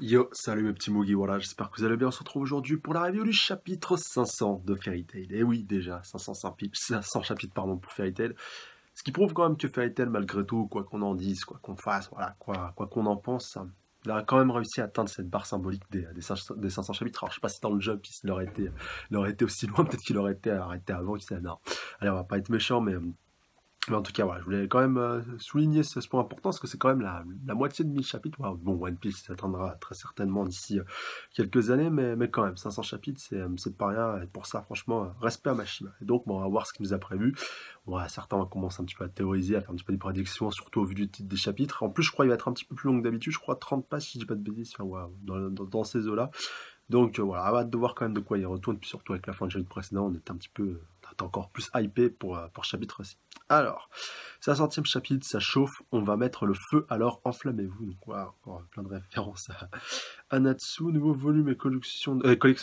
Yo, salut mes petits Moogie, voilà, j'espère que vous allez bien. On se retrouve aujourd'hui pour la review du chapitre 500 de Fairy Tail. Et oui, déjà, 500 chapitres pardon, pour Fairy Tail. Ce qui prouve quand même que Fairy Tail, malgré tout, quoi qu'on en dise, quoi qu'on fasse, voilà, quoi qu'on en pense, il a quand même réussi à atteindre cette barre symbolique des 500 chapitres. Alors, je sais pas si dans le jump, il aurait été aussi loin, peut-être qu'il aurait été arrêté avant, qui sait, non. Allez, on va pas être méchant, mais en tout cas, voilà, je voulais quand même souligner ce point important, parce que c'est quand même la moitié de 1000 chapitres. Wow, bon, One Piece s'atteindra très certainement d'ici quelques années, mais quand même, 500 chapitres, c'est pas rien, et pour ça, franchement, respect à Mashima. Et donc, bon, on va voir ce qu'il nous a prévu. Bon, certains commencent un petit peu à théoriser, à faire un petit peu des prédictions, surtout au vu du titre des chapitres. En plus, je crois qu'il va être un petit peu plus long que d'habitude, je crois 30 pages, si je dis pas de bêtises, enfin, wow, dans ces eaux-là. Donc voilà, hâte de voir quand même de quoi il retourne, puis surtout avec la fin du chapitre précédent, on était un petit peu, on était encore plus hypé pour chapitre 6. Alors, c'est la 100e chapitre, ça chauffe, on va mettre le feu, alors enflammez-vous. Donc voilà, encore plein de références à Natsu, nouveau volume et collection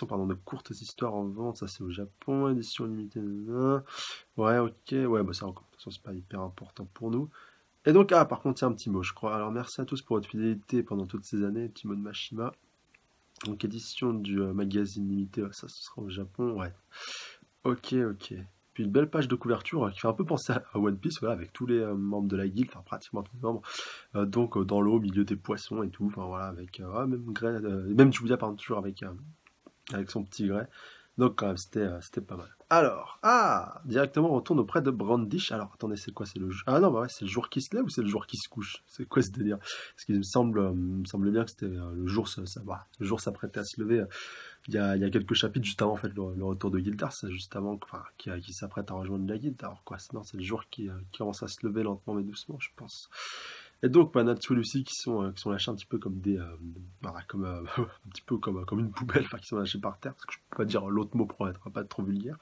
pardon, de courtes histoires en vente, ça c'est au Japon, édition limitée, ouais, ok, ouais, bah ça encore, de toute façon c'est pas hyper important pour nous. Et donc, par contre, il y a un petit mot, je crois. Alors merci à tous pour votre fidélité pendant toutes ces années, petit mot de Mashima. Donc édition du magazine limité, ça ce sera au Japon, ouais. Ok, ok. Puis une belle page de couverture qui fait un peu penser à One Piece, voilà, avec tous les membres de la guilde, enfin pratiquement tous les membres. Donc dans l'eau, au milieu des poissons et tout, enfin voilà, avec même Julia pardon, toujours avec son petit grès. Donc quand même, c'était pas mal. Alors, directement on retourne auprès de Brandish. Alors attendez, c'est quoi? C'est le Ah non, bah ouais, c'est le jour qui se lève ou c'est le jour qui se couche? C'est quoi ce délire? Parce qu'il me semblait bien que c'était le jour, voilà, le jour s'apprêtait à se lever. Il y a quelques chapitres juste avant en fait le retour de Gildar, c'est juste avant, enfin, qui s'apprête à rejoindre la guilde. Alors quoi, sinon c'est le jour qui commence à se lever lentement mais doucement, je pense. Et donc, Natsu et Lucy qui sont lâchés un petit peu comme voilà, comme, un petit peu comme une poubelle, enfin, qui sont lâchés par terre, parce que je peux pas dire l'autre mot pour être pas trop vulgaire.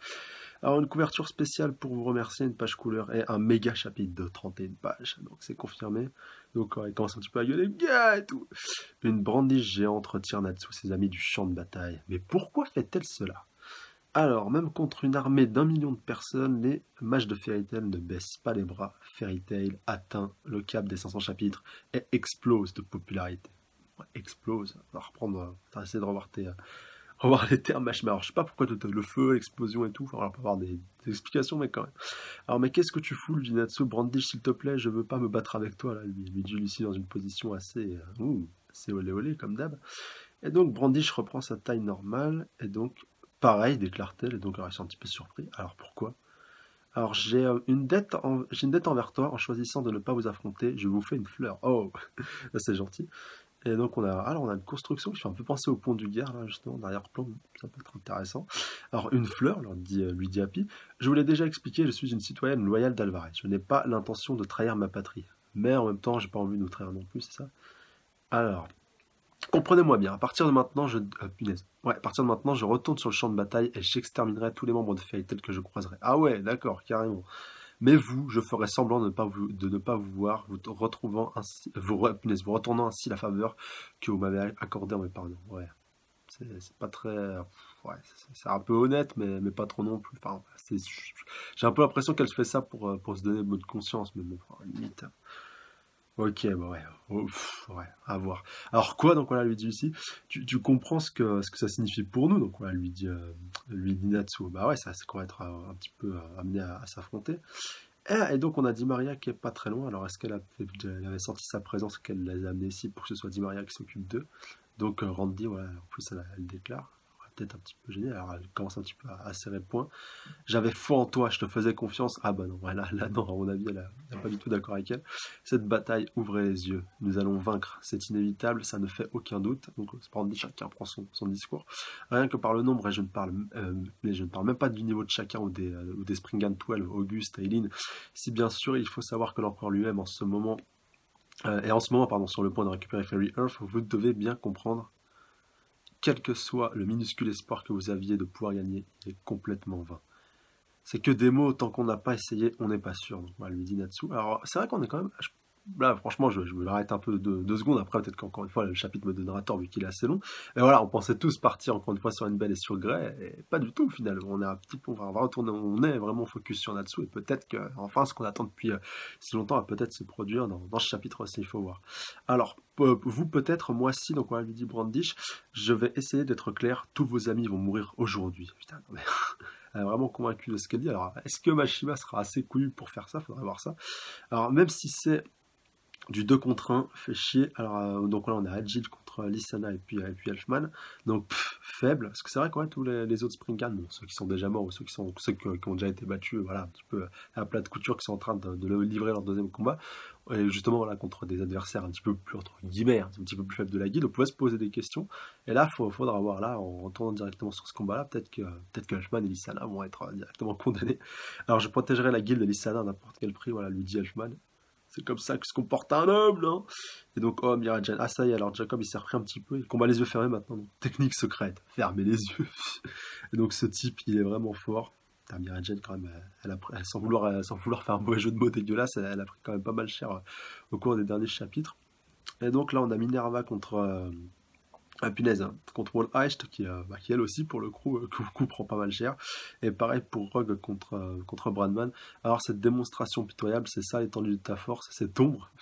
Alors, une couverture spéciale pour vous remercier, une page couleur et un méga chapitre de 31 pages, donc c'est confirmé. Donc, il commence un petit peu à gueuler, gars et tout. Une brandiche géante retire Natsu ses amis du champ de bataille. Mais pourquoi fait-elle cela? Alors, même contre une armée d'1 million de personnes, les mages de Fairy Tail ne baissent pas les bras. Fairy Tail atteint le cap des 500 chapitres et explose de popularité. Ouais, explose. On va reprendre, on va essayer de revoir les termes Mashima. Alors, je sais pas pourquoi tout le feu, l'explosion et tout. Enfin, on peut avoir des explications, mais quand même. Alors, mais qu'est-ce que tu fous, lui dit Natsu? Brandish, s'il te plaît, je veux pas me battre avec toi, là, lui dit Lucy dans une position assez olé olé, comme d'hab. Et donc, Brandish reprend sa taille normale, et donc, pareil, déclare-t-elle, et donc, alors, ils sont un petit peu surpris. Alors, pourquoi? Alors, j'ai une dette envers toi, en choisissant de ne pas vous affronter, je vous fais une fleur. Oh, c'est gentil. Et donc, on a une construction qui fait un peu penser au pont du Gard, là, justement, d'arrière-plan, ça peut être intéressant. Alors, une fleur, lui dit Happy, je vous l'ai déjà expliqué, je suis une citoyenne loyale d'Alvarez, je n'ai pas l'intention de trahir ma patrie. Mais en même temps, j'ai pas envie de nous trahir non plus, c'est ça? Alors, comprenez-moi bien, à partir de maintenant, punaise. Ouais, à partir de maintenant, je retourne sur le champ de bataille et j'exterminerai tous les membres de Fairy Tail que je croiserai. Ah ouais, d'accord, carrément. Mais vous, je ferai semblant de ne pas vous voir, vous retournant ainsi la faveur que vous m'avez accordée en m'épargnant. Ouais, c'est pas très... Ouais, c'est un peu honnête, mais pas trop non plus. Enfin, j'ai un peu l'impression qu'elle fait ça pour se donner bonne conscience, mais bon, enfin, limite. Ok, bah ouais, oh, ouais, à voir. Alors quoi, donc voilà, lui dit Lucie, tu comprends ce que ça signifie pour nous, donc voilà, lui dit Natsu, bah ouais, ça c'est qu'on va être un petit peu amené à s'affronter. Et donc on a Di Maria qui est pas très loin, alors est-ce elle avait senti sa présence, qu'elle les a amenés ici pour que ce soit Di Maria qui s'occupe d'eux? Donc Randy, voilà, en plus elle déclare, peut-être un petit peu gênée, alors elle commence un petit peu à serrer le poing. J'avais foi en toi, je te faisais confiance. Ah bah non, là non, à mon avis, elle n'est pas du tout d'accord avec elle. Cette bataille, ouvrez les yeux. Nous allons vaincre. C'est inévitable, ça ne fait aucun doute. Donc, c'est pas dit, chacun prend son discours. Rien que par le nombre, et je ne parle même pas du niveau de chacun ou des Springan 12, Auguste, Eileen. Si bien sûr, il faut savoir que l'empereur lui-même, en ce moment, pardon, sur le point de récupérer Fairy Earth, vous devez bien comprendre, quel que soit le minuscule espoir que vous aviez de pouvoir gagner, il est complètement vain. C'est que des mots, tant qu'on n'a pas essayé, on n'est pas sûr. Donc, voilà, lui dit Natsu. Alors, c'est vrai qu'on est quand même. là, franchement, je me l'arrête un peu 2 secondes. Après, peut-être qu'encore une fois, le chapitre me donnera tort vu qu'il est assez long. Mais voilà, on pensait tous partir encore une fois sur une belle et sur Grey, et pas du tout au final. On est un petit peu, on va retourner, on est vraiment focus sur Natsu, et peut-être que, enfin, ce qu'on attend depuis si longtemps va peut-être se produire dans ce chapitre aussi, il faut voir. Alors, vous peut-être, moi si, donc on lui dit Brandish, je vais essayer d'être clair, tous vos amis vont mourir aujourd'hui. Putain, non mais. Elle est vraiment convaincue de ce qu'elle dit. Alors, est-ce que Mashima sera assez couillu pour faire ça? Faudrait voir ça. Alors, même si c'est du 2 contre 1, fait chier. Alors, donc là, on a Ajit contre Lissana et puis Elfman. Donc, faible. Parce que c'est vrai que ouais, tous les autres Springan, bon, ceux qui sont déjà morts ou ceux qui ont déjà été battus, voilà, un petit peu à plat de couture, qui sont en train de livrer leur deuxième combat. Et justement, voilà, contre des adversaires un petit peu plus, entre guillemets, un petit peu plus faibles de la guilde, on pouvait se poser des questions. Et là, faudra voir, là, en retournant directement sur ce combat-là, peut-être que Elfman et Lissana vont être directement condamnés. Alors, je protégerai la guilde de Lissana à n'importe quel prix, voilà, lui dit Elfman. C'est comme ça que se comporte un homme, là. Et donc, oh, Mirajan. Ah, ça y est, alors Jacob, il s'est repris un petit peu. Il combat les yeux fermés maintenant. Donc, technique secrète. Fermer les yeux. Et donc, ce type, il est vraiment fort. Mirajan, quand même, sans vouloir faire un mauvais jeu de mots dégueulasse, elle a pris quand même pas mal cher au cours des derniers chapitres. Et donc, là, on a Minerva contre. Ah punaise, hein, contre Heist qui elle aussi pour le coup prend pas mal cher. Et pareil pour Rogue contre Bradman. Alors cette démonstration pitoyable, c'est ça l'étendue de ta force, cette ombre.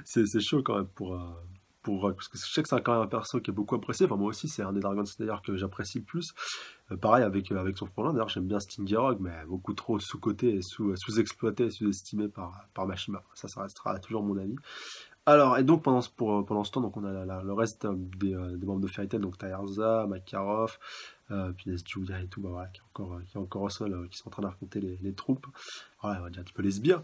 C'est chaud quand même pour Rogue, parce que je sais que c'est quand même un perso qui est beaucoup apprécié. Enfin moi aussi c'est un des Dragon Slayer que j'apprécie le plus. Pareil avec son frangin, d'ailleurs j'aime bien Stingy Rogue, mais beaucoup trop sous-coté et sous-exploité et sous-estimé par Mashima. Ça restera toujours mon avis. Alors, et donc pendant ce temps, donc on a le reste des membres de Fairy Tail, donc Taerza, Makarov, puis Julia et tout, bah voilà, qui est encore au sol, qui sont en train d'affronter les troupes. Voilà, on va dire un petit peu les sbires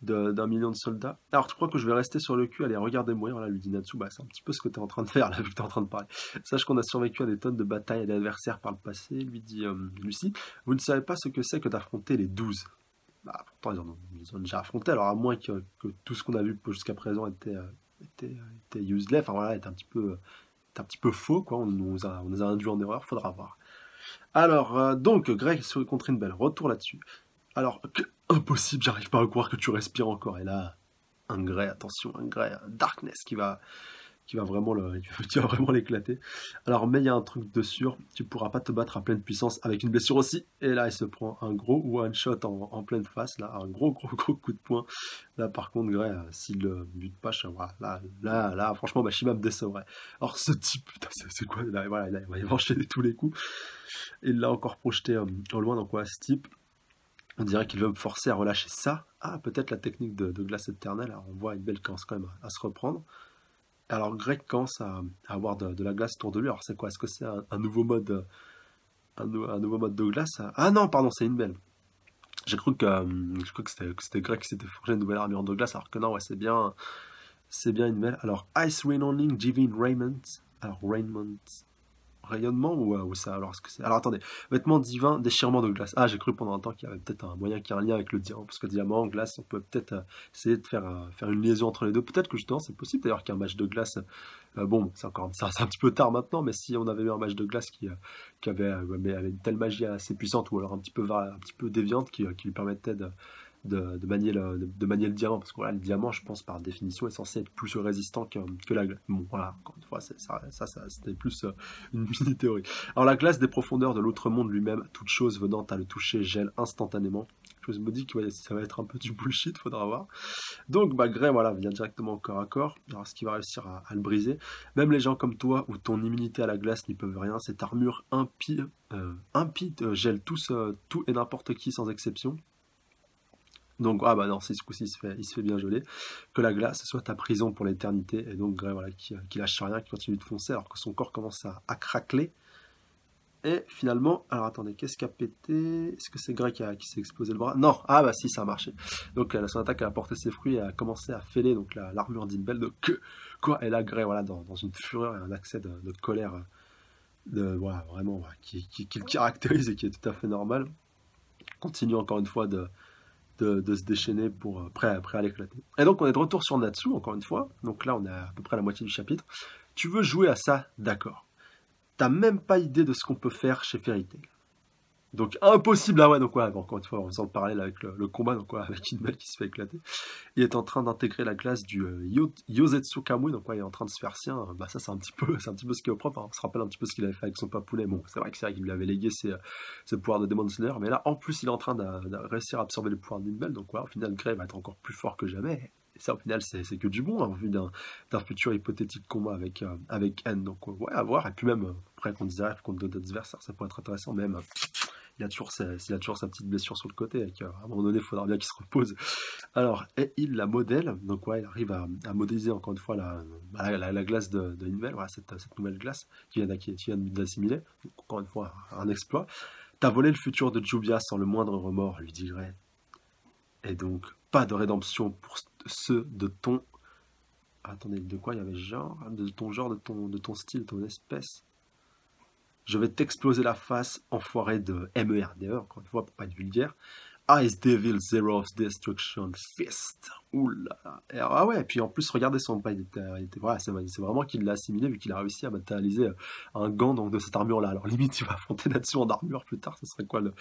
d'un million de soldats. Alors, tu crois que je vais rester sur le cul, allez, regardez-moi, voilà, lui dit Natsu, bah c'est un petit peu ce que tu es en train de faire, là, vu que tu es en train de parler. Sache qu'on a survécu à des tonnes de batailles et d'adversaires par le passé, lui dit Lucie. Vous ne savez pas ce que c'est que d'affronter les 12. Bah, pourtant, ils ont déjà affronté, alors à moins que tout ce qu'on a vu jusqu'à présent était useless, enfin voilà, était un petit peu faux, quoi. On nous a induit en erreur, faudra voir. Alors, donc, Greg contre une belle, retour là-dessus. Alors, impossible, j'arrive pas à croire que tu respires encore. Et là, un Grey, attention, un Grey, un Darkness qui va vraiment l'éclater. Alors, mais il y a un truc de sûr, tu pourras pas te battre à pleine puissance avec une blessure aussi. Et là, il se prend un gros one-shot en pleine face, là, un gros coup de poing. Là, par contre, Grey, s'il le bute pas, voilà, là, franchement, Mashima me décevrait. Alors, ce type, putain, c'est quoi là, voilà, il va y enchaîner tous les coups. Et il l'a encore projeté au loin, donc voilà, ce type. On dirait qu'il veut me forcer à relâcher ça. Ah, peut-être la technique de glace éternelle. Alors, on voit une belle commence quand même à se reprendre. Alors Greg commence à avoir de la glace autour de lui. Alors c'est quoi? Est-ce que c'est un nouveau mode, un nouveau mode de glace? Ah non, pardon, c'est une belle. Je crois que c'était Greg qui s'était forgé une nouvelle armure de glace, alors que non, ouais, c'est bien une belle. Alors Ice Rain Only, Divine Raiment. Alors rayonnement ou ça, alors est-ce que c'est... Alors attendez, vêtements divins, déchirement de glace. Ah, j'ai cru pendant un temps qu'il y avait peut-être un moyen qu'il y ait un lien avec le diamant, parce que diamant, glace, on peut peut-être essayer de faire une liaison entre les deux. Peut-être que justement c'est possible d'ailleurs qu'un match de glace, bon, c'est un petit peu tard maintenant, mais si on avait eu un match de glace qui avait une telle magie assez puissante, ou alors un petit peu déviante, qui lui permettait de manier le diamant, parce que voilà, le diamant, je pense, par définition, est censé être plus résistant que la glace. Bon, voilà, encore une fois, c'était plus une mini-théorie. Alors, la glace des profondeurs de l'autre monde lui-même, toute chose venant à le toucher, gèle instantanément. Je me dis que ouais, ça va être un peu du bullshit, faudra voir. Donc, Grey, voilà, vient directement au corps à corps. Alors, ce qui va réussir à le briser. Même les gens comme toi, où ton immunité à la glace n'y peuvent rien, cette armure impie gèle tout et n'importe qui sans exception. Donc, ah bah non, ce coup-ci, il se fait bien geler. Que la glace soit ta prison pour l'éternité. Et donc, Grey, voilà, qui lâche rien, qui continue de foncer, alors que son corps commence à craqueler. Et finalement, alors attendez, qu'est-ce qui a pété? Est-ce que c'est Grey qui s'est explosé le bras? Non, ah bah si, ça a marché. Donc, son attaque a porté ses fruits et a commencé à fêler donc l'armure d'Inbel. Donc, quoi? Et là, Grey, voilà, dans une fureur et un accès de colère, voilà, vraiment, voilà, qui le caractérise et qui est tout à fait normal. Continue encore une fois de se déchaîner pour prêt à l'éclater. Et donc on est de retour sur Natsu, encore une fois. Donc là on est à peu près à la moitié du chapitre. Tu veux jouer à ça? D'accord. T'as même pas idée de ce qu'on peut faire chez Fairy Tail. Donc impossible, ah ouais, donc ouais, bon, encore une fois, en faisant le parallèle avec le combat, donc ouais, avec Inbel qui se fait éclater. Il est en train d'intégrer la classe du Yosetsu Kamui, donc ouais, il est en train de se faire sien. Bah ça c'est un petit peu ce qui est au propre, hein. On se rappelle un petit peu ce qu'il avait fait avec son papounet. Bon, c'est vrai qu'il lui avait légué ses pouvoirs de Demon Slayer, mais là en plus il est en train de réussir à absorber les pouvoirs d'Inbel, donc ouais, au final Grey va être encore plus fort que jamais. Et ça, au final, c'est que du bon, hein, en vue d'un futur hypothétique combat avec N. Donc, ouais, à voir. Et puis même, après, contre Zeref, contre d'autres adversaires, ça pourrait être intéressant. Même, il a toujours sa petite blessure sur le côté. Et qu'à un moment donné, il faudra bien qu'il se repose. Alors, et il la modèle. Donc, ouais, il arrive à modéliser encore une fois la glace de Invel. Voilà, cette nouvelle glace qui vient d'assimiler. Donc, encore une fois, un exploit. T'as volé le futur de Jubia sans le moindre remords, lui dit Grey. Et donc, pas de rédemption pour ceux de ton... Attendez, de quoi il y avait genre? De ton genre, de ton style, ton espèce. Je vais t'exploser la face, enfoiré de MERDE, encore une fois, pour pas être vulgaire. Ice Devil Zero of Destruction Fist. Oula. Ah ouais, et puis en plus, regardez son pas, voilà, c'est vraiment qu'il l'a assimilé, vu qu'il a réussi à matérialiser un gant donc, de cette armure-là. Alors limite, il va affronter là-dessus en armure plus tard, ce serait quoi le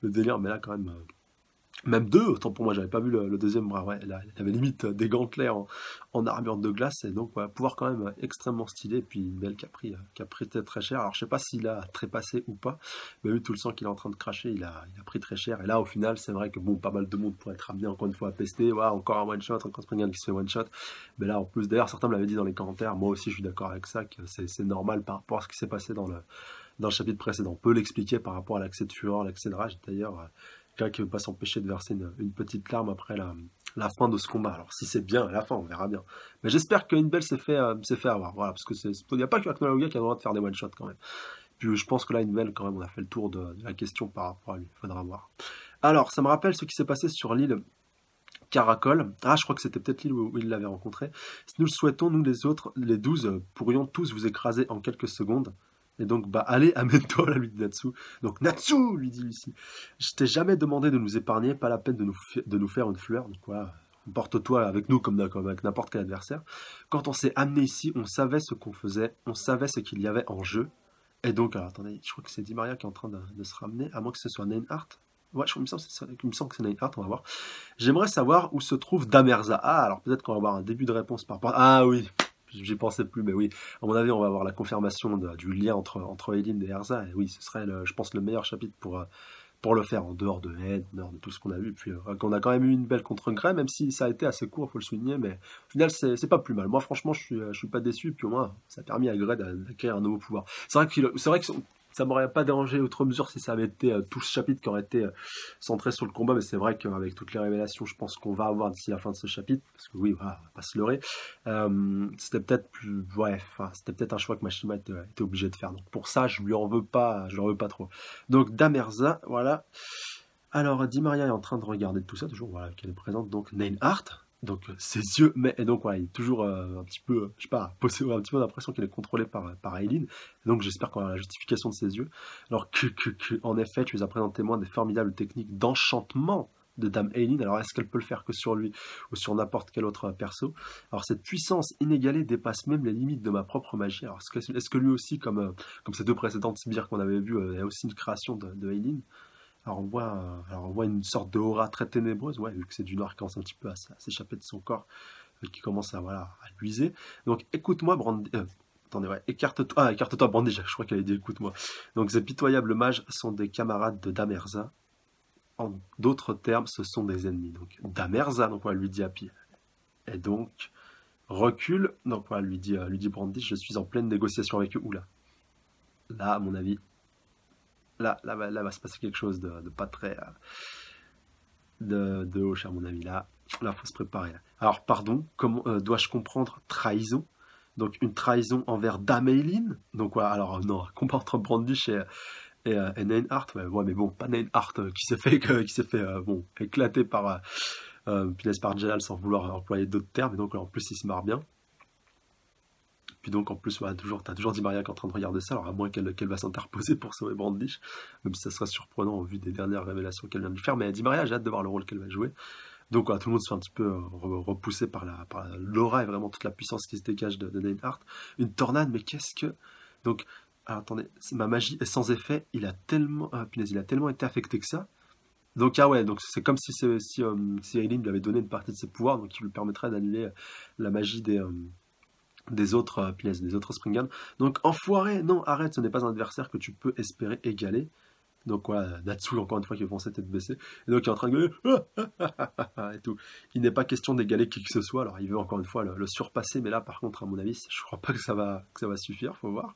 délire? Mais là, quand même... Même deux, autant pour moi, j'avais pas vu le deuxième bras. Ouais, là, il avait limite des gantelets en armure de glace, et donc ouais, pouvoir quand même extrêmement stylé. Et puis une belle qui a pris très cher. Alors je sais pas s'il a trépassé ou pas, mais vu tout le sang qu'il est en train de cracher, il a pris très cher. Et là, au final, c'est vrai que bon, pas mal de monde pourrait être amené encore une fois à pester. Ouais, encore un one shot, encore Springan qui se fait one shot. Mais là, en plus, d'ailleurs, certains me l'avaient dit dans les commentaires. Moi aussi, je suis d'accord avec ça, que c'est normal par rapport à ce qui s'est passé dans le chapitre précédent. On peut l'expliquer par rapport à l'accès de fureur, l'accès de rage. D'ailleurs, quelqu'un qui ne veut pas s'empêcher de verser une petite larme après la fin de ce combat. Alors si c'est bien à la fin, on verra bien. Mais j'espère que Inbel s'est fait avoir. Voilà, parce que il n'y a pas que Aknologia qui a le droit de faire des one-shots quand même. Puis je pense que là, Inbel, quand même, on a fait le tour de la question par rapport à lui. Il faudra voir. Alors, ça me rappelle ce qui s'est passé sur l'île Caracol. Ah, je crois que c'était peut-être l'île où il l'avait rencontré. Si nous le souhaitons, nous les autres, les 12, pourrions tous vous écraser en quelques secondes. Et donc, bah, allez, amène-toi, là, lui dit Natsu. Donc, Natsu, lui dit Lucie. Je t'ai jamais demandé de nous épargner, pas la peine de nous faire une fleur. Donc, voilà, porte-toi avec nous comme avec n'importe quel adversaire. Quand on s'est amené ici, on savait ce qu'on faisait, on savait ce qu'il y avait en jeu. Et donc, alors, attendez, je crois que c'est Di Maria qui est en train de se ramener, à moins que ce soit Neinhardt. Ouais, il me semble que c'est Neinhardt, on va voir. J'aimerais savoir où se trouve Damerza. Ah, alors peut-être qu'on va avoir un début de réponse par rapport... Ah oui, j'y pensais plus, mais oui. À mon avis, on va avoir la confirmation du lien entre Eileen et Erza. Et oui, ce serait, je pense, le meilleur chapitre pour le faire, en dehors de Ed, en dehors de tout ce qu'on a vu. Puis qu'on a quand même eu une belle contre Grey, même si ça a été assez court, faut le souligner. Mais au final, c'est pas plus mal. Moi, franchement, je suis pas déçu. Puis au moins, ça a permis à Grey d'acquérir un nouveau pouvoir. C'est vrai que ça m'aurait pas dérangé outre mesure si ça avait été tout ce chapitre qui aurait été centré sur le combat, mais c'est vrai qu'avec toutes les révélations, je pense qu'on va avoir d'ici la fin de ce chapitre, parce que oui, voilà, on va pas se leurrer, c'était peut-être plus, ouais, c'était peut-être un choix que Mashima était obligé de faire. Donc pour ça, je lui en veux pas trop. Donc Damerza, voilà. Alors Di Maria est en train de regarder tout ça, toujours, voilà, qu'elle est présente. Donc Neinhardt. Donc ses yeux, mais et donc voilà, il est toujours un petit peu, je sais pas, posséder un petit peu l'impression qu'il est contrôlé par Eileen. Donc j'espère qu'on a la justification de ses yeux. Alors en effet, tu es à présent témoin des formidables techniques d'enchantement de Dame Eileen. Alors est-ce qu'elle peut le faire que sur lui ou sur n'importe quel autre perso? Alors cette puissance inégalée dépasse même les limites de ma propre magie. Alors est-ce que lui aussi, comme ces deux précédentes sbires qu'on avait vues, il y a aussi une création de Eileen? Alors on voit une sorte d'aura très ténébreuse, ouais, vu que c'est du noir qui commence un petit peu à s'échapper de son corps, qui commence à luiser. Donc écoute-moi, Brandy. Attendez, ouais, écarte-toi, Brandy, je crois qu'elle a dit écoute-moi. Donc ces pitoyables mages sont des camarades de Damerza. En d'autres termes, ce sont des ennemis. Donc Damerza, donc voilà, lui dit Happy. Et donc, recule, donc voilà, lui dit Brandy, je suis en pleine négociation avec eux. Oula. Là, à mon avis. Là va se passer quelque chose de pas très de hoche à mon avis. Là, faut se préparer. Là. Alors, pardon, comment dois-je comprendre trahison? Donc, une trahison envers Dame Eileen? Donc, voilà, alors, non, combat entre Brandish et Neinhardt. Ouais, mais bon, pas Neinhardt qui s'est fait, bon, éclater par Jelal sans vouloir employer d'autres termes. Et donc, en plus, il se marre bien. Puis donc en plus, t'as toujours Di Maria qui est en train de regarder ça, alors à moins qu'elle va s'interposer pour sauver Brandish, même si ça serait surprenant au vu des dernières révélations qu'elle vient de faire. Mais Di Maria, j'ai hâte de voir le rôle qu'elle va jouer. Donc voilà, tout le monde se fait un petit peu repousser par l'aura et vraiment toute la puissance qui se dégage de Neinhardt. Une tornade, mais qu'est-ce que... Donc Alors, attendez, ma magie est sans effet. Il a tellement, ah, punaise, il a tellement été affecté que ça. Donc, ah ouais, donc c'est comme si, si Aileen lui avait donné une partie de ses pouvoirs, donc il lui permettrait d'annuler la magie des autres, punaise, des autres Springan. Donc, enfoiré, non, arrête, ce n'est pas un adversaire que tu peux espérer égaler. Donc voilà, Natsu, encore une fois, qui est foncé tête baissée. Et donc il est en train de gueuler, et tout. Il n'est pas question d'égaler qui que ce soit. Alors il veut encore une fois le surpasser, mais là par contre, à mon avis, je crois pas que ça va suffire, faut voir.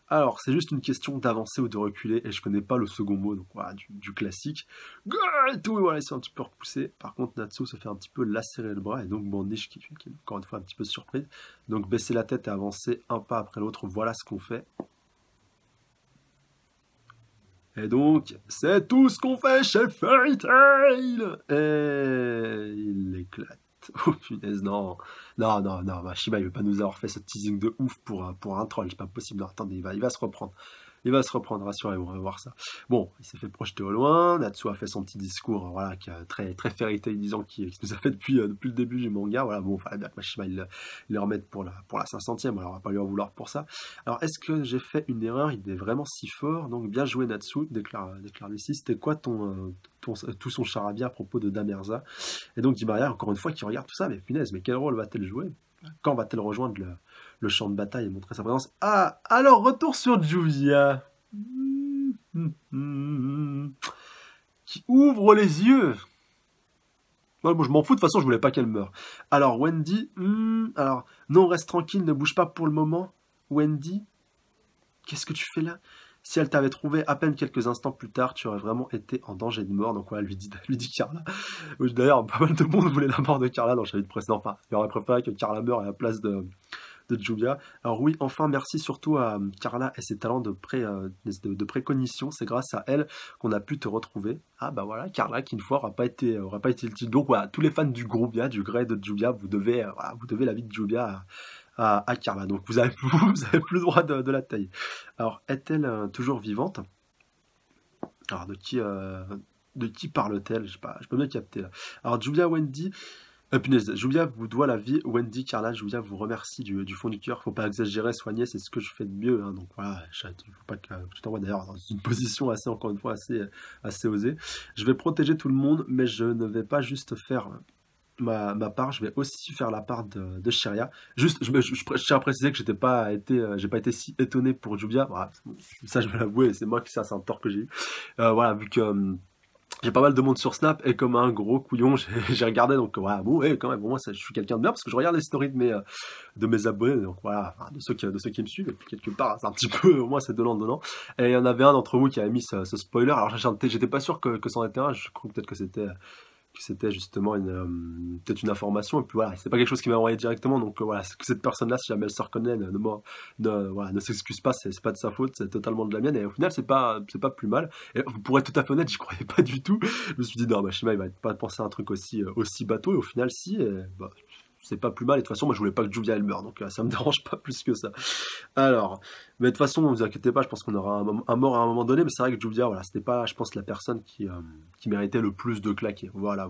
Alors, c'est juste une question d'avancer ou de reculer, et je connais pas le second mot, donc voilà, du classique. Et tout, et voilà, ils sont un petit peu repoussés. Par contre, Natsu se fait un petit peu lacérer le bras, et donc Bandish qui est encore une fois un petit peu surprise. Donc baisser la tête et avancer un pas après l'autre, voilà ce qu'on fait. Et donc, c'est tout ce qu'on fait chez Fairy Tail. Et il éclate. Oh punaise, non. Non, non, non, Shiba, il veut pas nous avoir fait ce teasing de ouf pour un troll. C'est pas possible. Non, attendez, il va se reprendre. Il va se reprendre, rassurez-vous, on va voir ça. Bon, il s'est fait projeter au loin. Natsu a fait son petit discours, voilà, qui est très, très Fairy Tail, disant, qui nous a fait depuis le début du manga. Voilà, bon, il fallait bien que Mashima il le remette pour la 500e. Alors, on va pas lui en vouloir pour ça. Alors, est-ce que j'ai fait une erreur? Il est vraiment si fort. Donc, bien joué, Natsu, déclare Lucie. C'était quoi tout son charabia à propos de Damerza? Et donc, dit Maria, encore une fois, qui regarde tout ça. Mais punaise, mais quel rôle va-t-elle jouer? Quand va-t-elle rejoindre le champ de bataille et montrer sa présence? Ah, alors, retour sur Juvia. Qui ouvre les yeux. Moi, je m'en fous, de toute façon, je voulais pas qu'elle meure. Alors, Wendy, alors, non, reste tranquille, ne bouge pas pour le moment. Wendy, qu'est-ce que tu fais là? Si elle t'avait trouvé à peine quelques instants plus tard, tu aurais vraiment été en danger de mort. Donc voilà, lui dit Carla. D'ailleurs, pas mal de monde voulait la mort de Carla dans le chapitre précédent. Enfin, il aurait préféré que Carla meure à la place de Julia. Alors oui, enfin, merci surtout à Carla et ses talents de précognition. C'est grâce à elle qu'on a pu te retrouver. Ah bah voilà, Carla qui une fois aura pas été utile. Donc voilà, tous les fans du groupe, du Grey de Julia, vous devez la vie de Julia à Carla. Donc vous avez plus le droit de la tailler. Alors, est-elle toujours vivante? Alors, de qui parle-t-elle? Je sais pas, je peux bien capter là. Alors, Julia, Wendy, punaise, Julia vous doit la vie. Wendy, Carla, Julia vous remercie du fond du cœur. Faut pas exagérer, soigner, c'est ce que je fais de mieux. Hein. Donc voilà, il faut pas que tu t'envoies d'ailleurs dans une position assez, encore une fois, assez osée. Je vais protéger tout le monde, mais je ne vais pas juste faire ma part, je vais aussi faire la part de Shiria. Juste, je tiens à préciser que j'ai pas été si étonné pour Jubia. Voilà, ça, je vais l'avouer, c'est moi qui ça, c'est un tort que j'ai eu. Voilà, vu que j'ai pas mal de monde sur Snap et comme un gros couillon, j'ai regardé. Donc voilà, bon, ouais, quand même, moi, je suis quelqu'un de bien parce que je regarde les stories de mes abonnés. Donc voilà, enfin, de ceux qui me suivent. Et puis quelque part, c'est un petit peu, moi, c'est donnant. Et il y en avait un d'entre vous qui avait mis ce spoiler. Alors j'étais pas sûr que c'en était un. Je crois peut-être que c'était justement peut-être une information, et puis voilà, c'est pas quelque chose qui m'a envoyé directement, donc voilà, que cette personne-là, si jamais elle se reconnaît, voilà, ne s'excuse pas, c'est pas de sa faute, c'est totalement de la mienne, et au final, c'est pas plus mal, et pour être tout à fait honnête, j'y croyais pas du tout, je me suis dit, non, bah, Shima, il va pas penser à un truc aussi bateau, et au final, si, et, bah, c'est pas plus mal, et de toute façon, moi, je voulais pas que Julia elle meure, donc ça me dérange pas plus que ça. Alors, mais de toute façon, ne vous inquiétez pas, je pense qu'on aura un mort à un moment donné, mais c'est vrai que Julia, voilà, c'était pas, je pense, la personne qui méritait le plus de claquer. Voilà.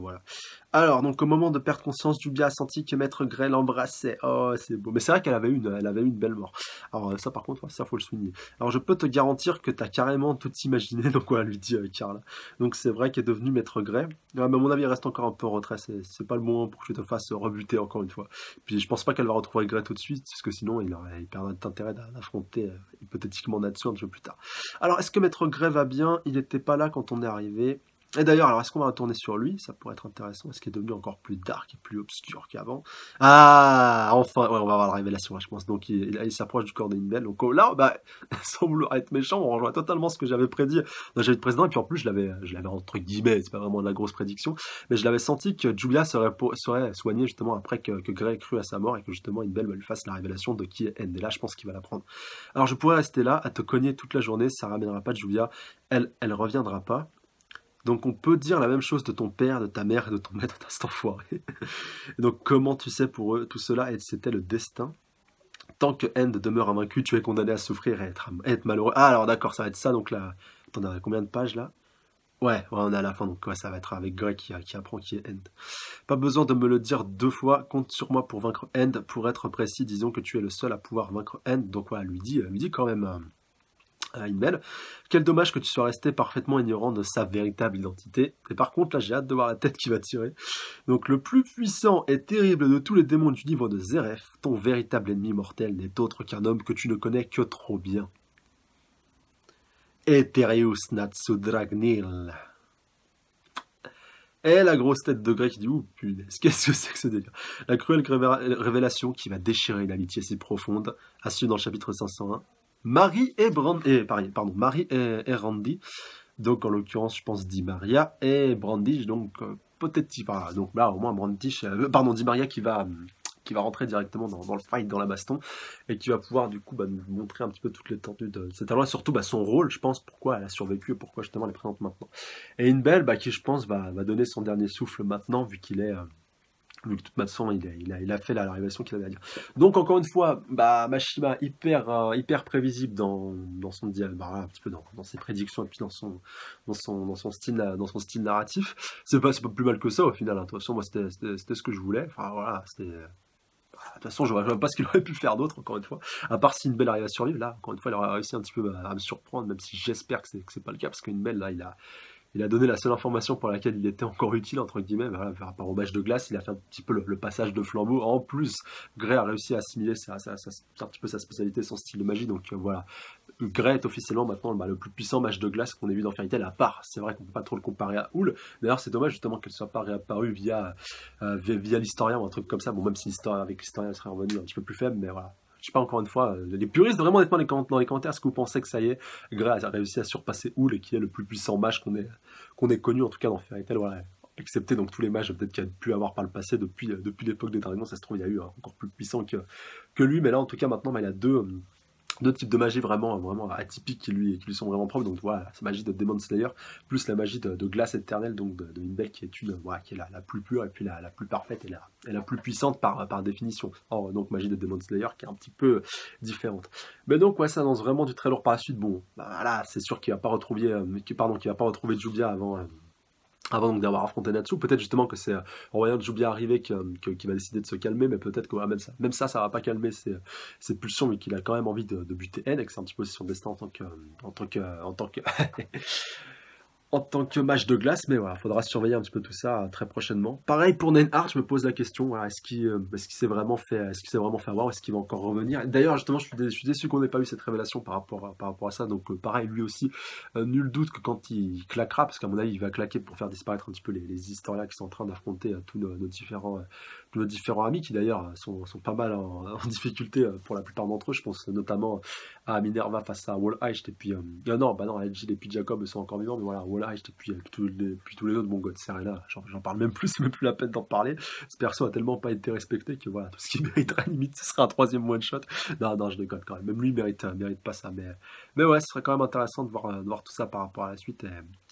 Alors, donc, au moment de perdre conscience, Julia a senti que Maître Grey l'embrassait. Oh, c'est beau. Mais c'est vrai qu'elle avait une belle mort. Alors, ça, par contre, ça, faut le souligner. Alors, je peux te garantir que t'as carrément tout imaginé, donc voilà, lui dit Carla. Donc, c'est vrai qu'elle est devenue Maître Grey. Ouais, mais à mon avis, il reste encore un peu en retrait. C'est pas le moment pour que je te fasse rebuter encore une fois. Puis, je pense pas qu'elle va retrouver Grey tout de suite, parce que sinon, il perdrait d'intérêt d'affronter hypothétiquement Natsu un peu plus tard. Alors, est-ce que Maître Grey va bien? Il n'était pas là quand on est arrivé. Et d'ailleurs, alors est-ce qu'on va retourner sur lui? Ça pourrait être intéressant. Est-ce qu'il est devenu encore plus dark et plus obscur qu'avant? Ah, enfin, ouais, on va avoir la révélation, là, je pense. Donc, il s'approche du corps d'Inbel. Donc là, bah, sans vouloir être méchant, on rejoint totalement ce que j'avais prédit dans le chapitre précédent. Et puis en plus, je l'avais entre guillemets, c'est pas vraiment de la grosse prédiction, mais je l'avais senti que Julia serait soignée justement après que Grey ait cru à sa mort et que justement Inbel lui fasse la révélation de qui est End. Et là, je pense qu'il va la prendre. Alors, je pourrais rester là à te cogner toute la journée, ça ramènera pas de Julia. Elle reviendra pas. Donc on peut dire la même chose de ton père, de ta mère et de ton maître d'un cet enfoiré. Et donc comment tu sais pour eux tout cela, et c'était le destin? Tant que End demeure invaincu, tu es condamné à souffrir et à être malheureux. Ah alors d'accord, ça va être ça, donc là... Attendez, on a combien de pages là? Ouais, on est à la fin, donc ouais, ça va être avec Grey qui apprend qui est End. Pas besoin de me le dire 2 fois, compte sur moi pour vaincre End. Pour être précis, disons que tu es le seul à pouvoir vaincre End. Donc voilà, lui dit quand même... Inbel. Quel dommage que tu sois resté parfaitement ignorant de sa véritable identité. Et par contre, là, j'ai hâte de voir la tête qui va tirer. Donc, le plus puissant et terrible de tous les démons du livre de Zeref, ton véritable ennemi mortel n'est autre qu'un homme que tu ne connais que trop bien. Etereus Natsudragnil. Et la grosse tête de Grey qui dit « Ouh, punaise, qu'est-ce que c'est que ce délire ?» La cruelle révélation qui va déchirer une amitié si profonde, à suivre dans le chapitre 501. Marie et Marie et Randy, donc en l'occurrence, je pense, Di Maria, et Brandish, donc peut-être, voilà, donc là, au moins, Brandish, Di Maria qui va rentrer directement dans le fight, dans la baston, et qui va pouvoir du coup nous montrer un petit peu toute l'étendue de cette loi, surtout son rôle, je pense, pourquoi elle a survécu et pourquoi justement elle est présente maintenant. Et Inbel, qui je pense va donner son dernier souffle maintenant, vu qu'il est... vu que de toute façon il a fait la révélation qu'il avait à dire. Donc encore une fois, Mashima hyper prévisible dans son un petit peu dans ses prédictions et puis dans son style narratif. C'est pas plus mal que ça au final. De toute façon, moi c'était ce que je voulais. Enfin voilà, c'était. De toute façon, je vois pas ce qu'il aurait pu faire d'autre, encore une fois. À part si Inbel arrive à survivre, là, encore une fois, il aurait réussi un petit peu à me surprendre, même si j'espère que c'est pas le cas, parce qu'Inbel, là, il a donné la seule information pour laquelle il était encore utile, entre guillemets, voilà, par rapport au match de glace, il a fait un petit peu le passage de flambeau. En plus, Grey a réussi à assimiler un petit peu sa spécialité, son style de magie, donc voilà. Grey est officiellement maintenant le plus puissant match de glace qu'on ait vu dans Fairy Tail, à part, c'est vrai qu'on peut pas trop le comparer à Houl. D'ailleurs, c'est dommage justement qu'elle soit pas réapparue via l'historien ou un truc comme ça, bon, même si avec l'historien elle serait revenue un petit peu plus faible, mais voilà. Je sais pas, encore une fois, les puristes, vraiment honnêtement dans les commentaires, est-ce que vous pensez que ça y est, Grey a réussi à surpasser Houl et qui est le plus puissant mage qu'on ait connu en tout cas dans Fairy Tail, voilà. Excepté donc tous les mages peut-être qu'il y a pu avoir par le passé depuis l'époque des dragons, ça se trouve il y a eu encore plus puissant que lui, mais là en tout cas maintenant il y a deux types de magie vraiment atypiques qui lui sont vraiment propres. Donc voilà, c'est magie de Demon Slayer plus la magie de glace éternelle, donc de Inbel qui est qui est la plus pure et puis la plus parfaite et la plus puissante par définition. Or donc magie de Demon Slayer qui est un petit peu différente. Mais donc ouais, ça annonce vraiment du très lourd par la suite. Bon, voilà, c'est sûr qu'il va pas retrouver Jubia avant donc d'avoir affronté Natsu. Peut-être justement que c'est en voyant Jubia arriver qu'il va décider de se calmer, mais peut-être que même ça va pas calmer ses pulsions, mais qu'il a quand même envie de buter N, et que c'est un petit peu aussi son destin en tant que en tant que match de glace, mais voilà, faudra surveiller un petit peu tout ça très prochainement. Pareil pour Nenhart, je me pose la question, voilà, est-ce qu'il s'est vraiment fait avoir, est-ce qu'il va encore revenir? D'ailleurs, justement, je suis déçu qu'on n'ait pas eu cette révélation par rapport à ça, donc pareil, lui aussi, nul doute que quand il claquera, parce qu'à mon avis, il va claquer pour faire disparaître un petit peu les historiens qui sont en train d'affronter tous nos différents amis, qui d'ailleurs sont pas mal en difficulté pour la plupart d'entre eux. Je pense notamment à Minerva face à Wall-Heist, et puis non, Edgil et puis Jacob sont encore vivants, mais voilà, Wall-Heist et puis tous les autres, bon, God Serena, j'en parle même plus, c'est même plus la peine d'en parler. Ce perso a tellement pas été respecté que voilà, tout ce qui mériterait limite, ce serait un troisième one shot. Non, je déconne quand même. Même lui mérite pas ça, mais ouais, ce serait quand même intéressant de voir tout ça par rapport à la suite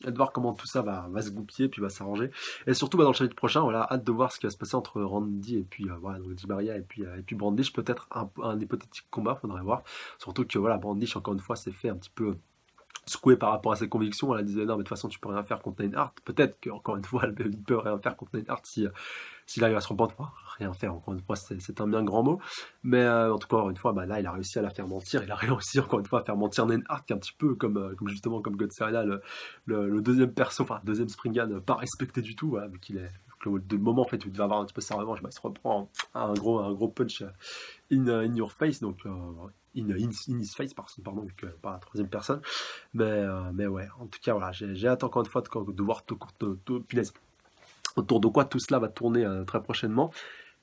et de voir comment tout ça va se goupiller puis va s'arranger. Et surtout dans le chapitre prochain, voilà, hâte de voir ce qui va se passer entre Randy et puis voilà, donc Di Maria et puis Brandish, peut-être un hypothétique combat, faudrait voir. Surtout que voilà, Brandish encore une fois s'est fait un petit peu secoué par rapport à ses convictions. Elle disait non, mais de toute façon tu peux rien faire contre Nenhart. Peut-être qu'encore une fois il peut rien faire contre Nenhart s'il arrive à se reprendre. Enfin, rien faire, encore une fois, c'est un bien grand mot. Mais en tout cas, encore une fois, là il a réussi à la faire mentir. Il a réussi encore une fois à faire mentir Nenhart, qui est un petit peu comme justement comme God Serena, le deuxième perso, enfin deuxième Springan, pas respecté du tout, voilà, vu qu'il est le moment en fait où il devait avoir un petit peu sa revanche, il se reprend un gros punch in your face, donc in his face, pardon, vu que par la troisième personne. Mais ouais, en tout cas, voilà, j'ai hâte encore une fois de voir punaise, autour de quoi tout cela va tourner très prochainement.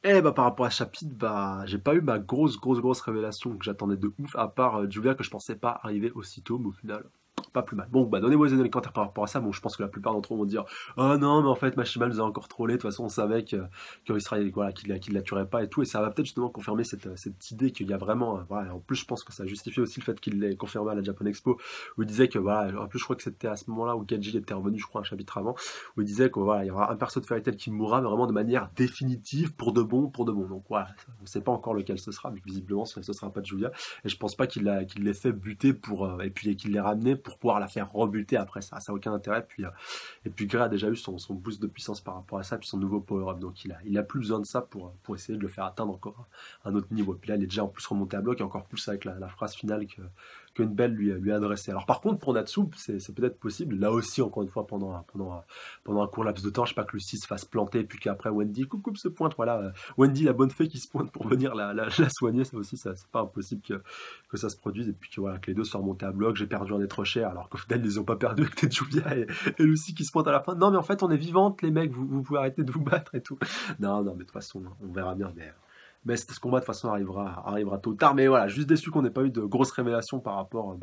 Et par rapport à ce chapitre, j'ai pas eu ma grosse révélation que j'attendais de ouf, à part Julia que je pensais pas arriver aussitôt, mais au final, pas plus mal. Bon, donnez-moi des avis dans les commentaires par rapport à ça. Bon, je pense que la plupart d'entre eux vont dire oh non, mais en fait, Mashima nous a encore trollé. De toute façon, on savait qu'il la tuerait pas et tout. Et ça va peut-être justement confirmer cette idée qu'il y a vraiment. Voilà. En plus, je pense que ça justifie aussi le fait qu'il l'ait confirmé à la Japan Expo, où il disait que voilà. En plus, je crois que c'était à ce moment-là où Genji était revenu, je crois, un chapitre avant, où il disait que voilà, il y aura un perso de Fairy Tail qui mourra vraiment de manière définitive pour de bon. Donc voilà, on ne sait pas encore lequel ce sera, mais visiblement, ce sera pas de Julia. Et je pense pas qu'il l'ait fait buter et puis qu'il l'ait ramené pour pouvoir la faire rebuter après ça n'a aucun intérêt. Et puis Grey a déjà eu son boost de puissance par rapport à ça, puis son nouveau power-up, donc il a plus besoin de ça pour essayer de le faire atteindre encore un autre niveau. Et puis là il est déjà en plus remonté à bloc, et encore plus avec la phrase finale qu'une belle lui a adressé. Alors par contre, pour Natsu, c'est peut-être possible, là aussi, encore une fois, pendant un court laps de temps, je sais pas que Lucy se fasse planter, puis qu'après Wendy, coucou, se pointe, voilà, Wendy, la bonne fée qui se pointe pour venir la soigner, ça aussi, ça, c'est pas impossible que ça se produise, et puis que, voilà, que les deux soient remontés à bloc, j'ai perdu un être cher, alors qu'au final, ils les ont pas perdu avec Ted Julia et Lucy qui se pointe à la fin. Non, mais en fait, on est vivantes, les mecs, vous pouvez arrêter de vous battre et tout. Non, non, mais de toute façon, on verra bien, mais ce combat de toute façon arrivera tôt ou tard. Mais voilà, juste déçu qu'on n'ait pas eu de grosses révélations par rapport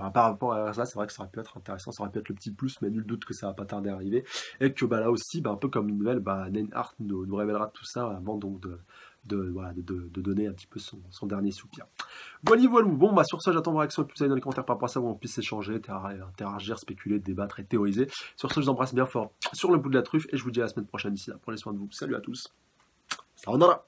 à ça. C'est vrai que ça aurait pu être intéressant, ça aurait pu être le petit plus, mais nul doute que ça va pas tarder à arriver. Et que là aussi, un peu comme une nouvelle, Neidhart nous révélera tout ça avant donc de donner un petit peu son dernier soupir. Voilà, voilà. Bon, sur ça, j'attends vos réactions et tout ça dans les commentaires par rapport à ça, où on puisse échanger, interagir, spéculer, débattre et théoriser. Sur ce, je vous embrasse bien fort sur le bout de la truffe et je vous dis à la semaine prochaine. D'ici là, prenez soin de vous. Salut à tous. Sayonara.